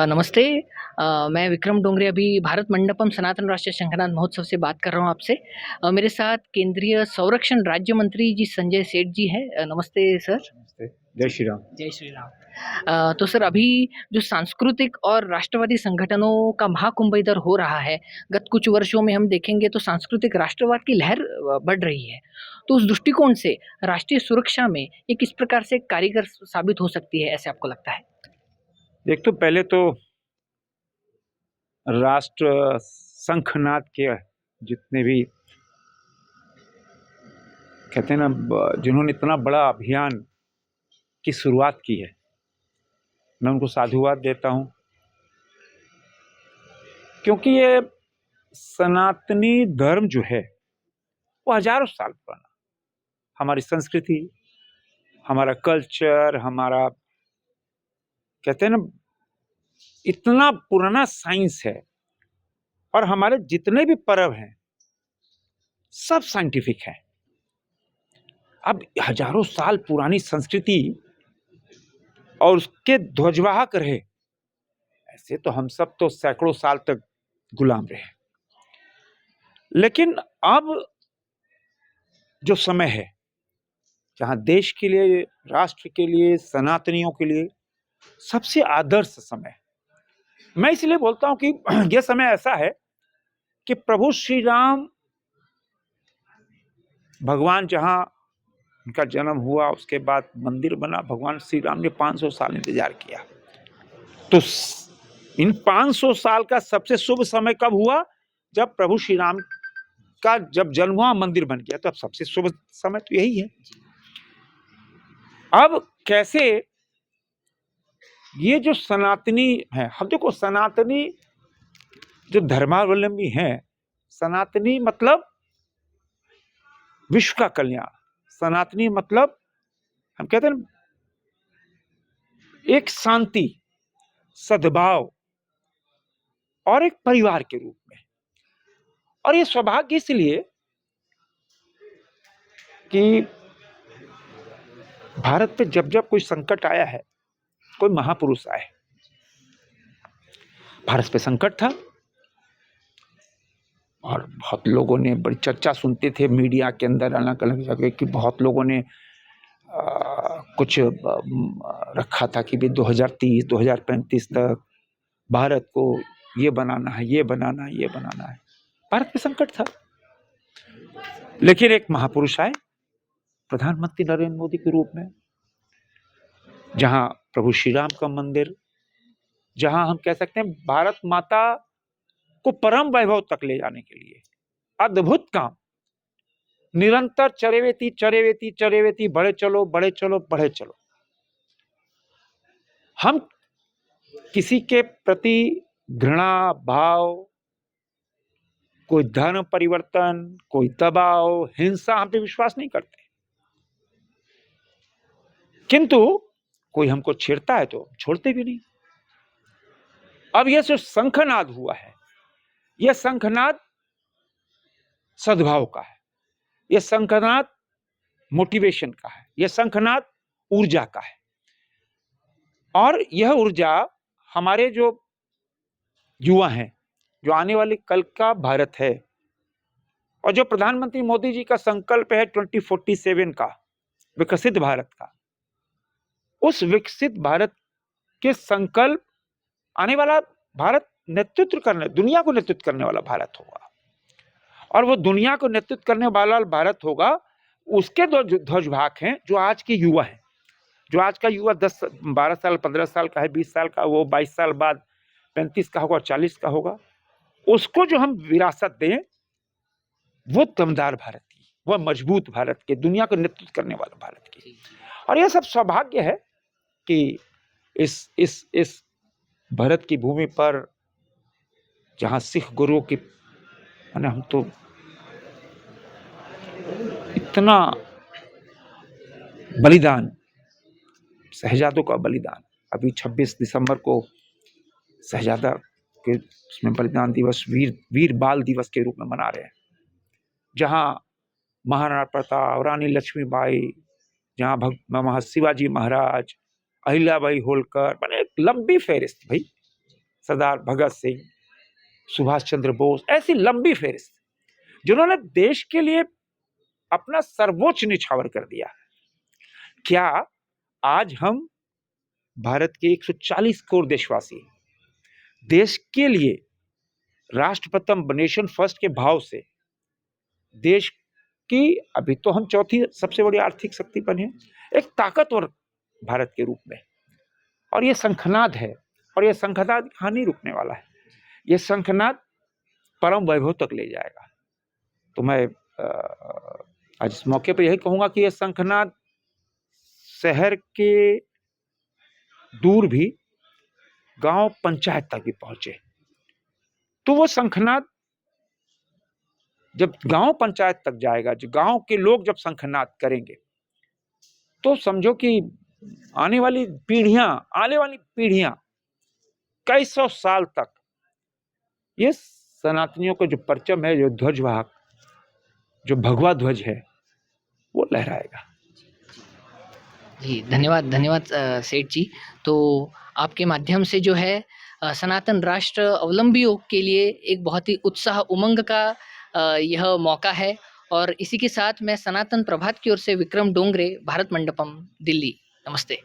नमस्ते। मैं विक्रम डोंगरे अभी भारत मंडपम सनातन राष्ट्रीय शंखनाद महोत्सव से बात कर रहा हूँ आपसे। मेरे साथ केंद्रीय संरक्षण राज्य मंत्री जी संजय सेठ जी हैं। नमस्ते सर। नमस्ते। जय श्री राम। जय श्री राम। तो सर अभी जो सांस्कृतिक और राष्ट्रवादी संगठनों का महाकुंभ इधर हो रहा है, गत कुछ वर्षों में हम देखेंगे तो सांस्कृतिक राष्ट्रवाद की लहर बढ़ रही है। तो उस दृष्टिकोण से राष्ट्रीय सुरक्षा में ये किस प्रकार से कारगर साबित हो सकती है, ऐसे आपको लगता है? एक तो पहले तो राष्ट्र शंखनाद के जितने भी कहते हैं ना, जिन्होंने इतना बड़ा अभियान की शुरुआत की है, मैं उनको साधुवाद देता हूं, क्योंकि ये सनातनी धर्म जो है वो हजारों साल पुराना, हमारी संस्कृति, हमारा कल्चर, हमारा कहते हैं ना इतना पुराना साइंस है। और हमारे जितने भी पर्व हैं सब साइंटिफिक है। अब हजारों साल पुरानी संस्कृति और उसके ध्वजवाहक रहे, ऐसे तो हम सब तो सैकड़ों साल तक गुलाम रहे। लेकिन अब जो समय है जहां देश के लिए, राष्ट्र के लिए, सनातनियों के लिए सबसे आदर्श समय है। मैं इसलिए बोलता हूं कि यह समय ऐसा है कि प्रभु श्री राम भगवान, जहां उनका जन्म हुआ, उसके बाद मंदिर बना, भगवान श्री राम ने 500 साल इंतजार किया। तो इन 500 साल का सबसे शुभ समय कब हुआ? जब प्रभु श्री राम का जब जन्म हुआ, मंदिर बन गया, तो अब सबसे शुभ समय तो यही है। अब कैसे ये जो सनातनी है, हम देखो सनातनी जो धर्मावलंबी हैं, सनातनी मतलब विश्व का कल्याण, सनातनी मतलब हम कहते हैं एक शांति, सद्भाव और एक परिवार के रूप में। और ये सौभाग्य इसलिए कि भारत पे जब जब कोई संकट आया है, कोई महापुरुष आए, भारत पे संकट था और बहुत लोगों ने बड़ी चर्चा सुनते थे मीडिया के अंदर, अलग अलग जगह की, बहुत लोगों ने कुछ रखा था कि भी 2030 2035 तक भारत को ये बनाना है, ये बनाना है, ये बनाना है। भारत पे संकट था, लेकिन एक महापुरुष आए प्रधानमंत्री नरेंद्र मोदी के रूप में, जहां प्रभु श्री राम का मंदिर, जहां हम कह सकते हैं भारत माता को परम वैभव तक ले जाने के लिए अद्भुत काम, निरंतर चरेवेती चरेवेती चरेवेती, बढ़े चलो बढ़े चलो बढ़े चलो। हम किसी के प्रति घृणा भाव, कोई धर्म परिवर्तन, कोई दबाव, हिंसा, हम पे विश्वास नहीं करते, किंतु कोई हमको छेड़ता है तो छोड़ते भी नहीं। अब यह जो शंखनाद हुआ है, यह शंखनाद सद्भाव का है, यह शंखनाद मोटिवेशन का है, यह शंखनाद ऊर्जा का है। और यह ऊर्जा हमारे जो युवा हैं, जो आने वाले कल का भारत है, और जो प्रधानमंत्री मोदी जी का संकल्प है 2047 का, विकसित भारत का, उस विकसित भारत के संकल्प, आने वाला भारत नेतृत्व करने, दुनिया को नेतृत्व करने वाला भारत होगा। और वो दुनिया को नेतृत्व करने वाला भारत होगा, उसके दो ध्वजवाहक हैं जो आज के युवा हैं। जो आज का युवा 10 12 साल 15 साल का है, 20 साल का, वो 22 साल बाद 35 का होगा, 40 का होगा। उसको जो हम विरासत दें, वो दमदार भारत की, वो मजबूत भारत के, दुनिया को नेतृत्व करने वाला भारत की। और यह सब सौभाग्य है कि इस भारत की भूमि पर, जहां सिख गुरुओं की, माने हम तो इतना बलिदान, शहजादों का बलिदान, अभी 26 दिसंबर को शहजादा के उसमें बलिदान दिवस, वीर बाल दिवस के रूप में मना रहे हैं, जहां महाराणा प्रताप, रानी लक्ष्मीबाई, जहाँ महाराज शिवाजी महाराज, अहिल्याबाई होलकर, मैंने एक लंबी फहरिस्त भाई, सरदार भगत सिंह, सुभाष चंद्र बोस, ऐसी लंबी फहरिस्त जिन्होंने देश के लिए अपना सर्वोच्च निछावर कर दिया। क्या आज हम भारत के 140 करोड़ देशवासी देश के लिए राष्ट्रप्रथम नेशन फर्स्ट के भाव से देश की, अभी तो हम चौथी सबसे बड़ी आर्थिक शक्ति बने, एक ताकतवर भारत के रूप में, और ये शंखनाद है, और ये शंखनाद यहाँ नहीं रुकने वाला है, ये शंखनाद परम वैभव तक ले जाएगा। तो मैं आज इस मौके पर यही कहूंगा कि ये शंखनाद शहर के दूर भी गांव पंचायत तक भी पहुंचे। तो वो शंखनाद जब गांव पंचायत तक जाएगा, जो गांव के लोग जब शंखनाद करेंगे, तो समझो कि आने वाली पीढ़ियां कई सौ साल तक ये सनातनियों का जो परचम है, जो ध्वजवाहक, जो भगवा ध्वज है, वो लहराएगा। जी, धन्यवाद धन्यवाद सेठ जी। तो आपके माध्यम से जो है सनातन राष्ट्र अवलंबियों के लिए एक बहुत ही उत्साह उमंग का यह मौका है, और इसी के साथ मैं सनातन प्रभात की ओर से विक्रम डोंगरे, भारत मंडपम, दिल्ली। नमस्ते।